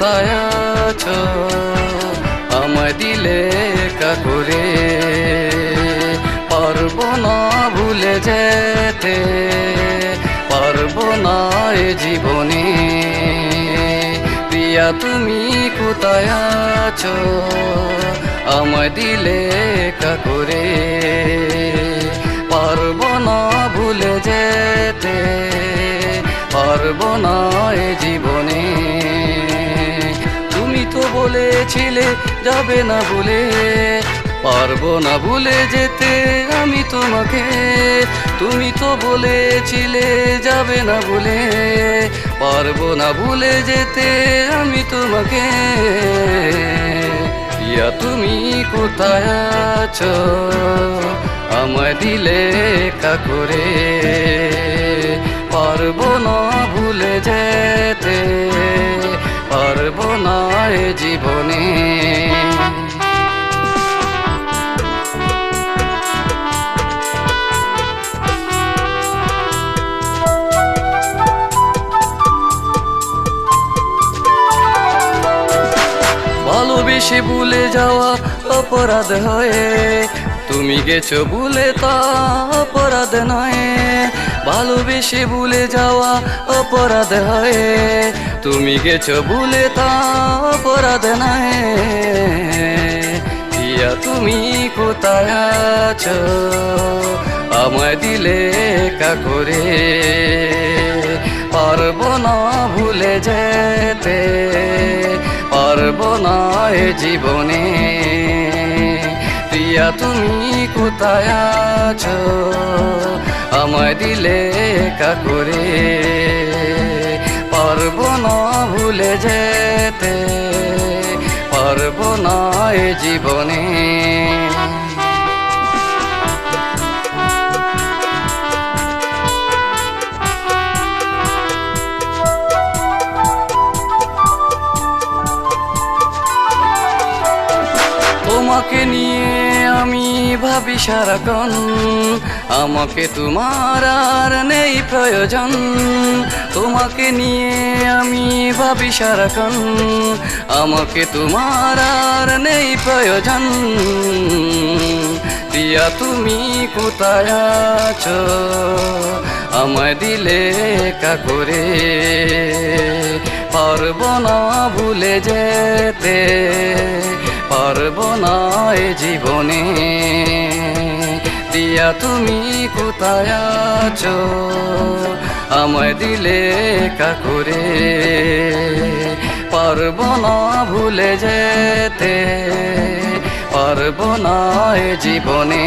কোথায় আছো আমায় দিলে একা করে, পারবো না ভুলে যেতে, পারবো না এ জীবনে। প্রিয়া তুমি কোথায় আছো আমায় দিলে একা করে, পারবো না ভুলে যেতে, পারবো না এ জীবনে। তুমি তো বলেছিলে যাবে না বলে, পারবো না ভুলে যেতে আমি তোমাকে। তুমি তো বলেছিলে যাবে না বলে, পারবো না ভুলে যেতে আমি তোমাকে। প্রিয়া তুমি কোথায় আছো আমায় দিলে একা করে, পারবো না ভুলে যেতে, পারবো না এ জীবনে। ভালোবেসে ভুলে যাওয়া অপরাধ হয়ে, তুমি গেছো ভুলে তা অপরাধ নয়। ভালোবেসে ভুলে যাওয়া অপরাধ হয়ে, তুমি গেছো ভুলে তা অপরাধ নয়। প্রিয়া তুমি কোথায় আছো আমায় দিলে একা করে, পারবো না ভুলে যেতে, পারবো না এ জীবনে। প্রিয়া তুমি কোথায় আছো আমায় দিলে একা করে, পারবো না ভুলে যেতে, পারবো না এ জীবনে। তোমাকে নিয়ে আমি ভাবি সারাক্ষণ, আমাকে তোমার আর নেই প্রয়োজন। তোমাকে নিয়ে আমি ভাবি সারাক্ষণ, আমাকে তোমার আর নেই প্রয়োজন। প্রিয়া তুমি কোথায় আছো আমায় দিলে একা করে, পারবো না ভুলে যেতে, পারবো না এ জীবনে। প্রিয়া তুমি কোথায় আছো আমায় দিলে একা করে, পারবো না ভুলে যেতে, পারবো না এ জীবনে।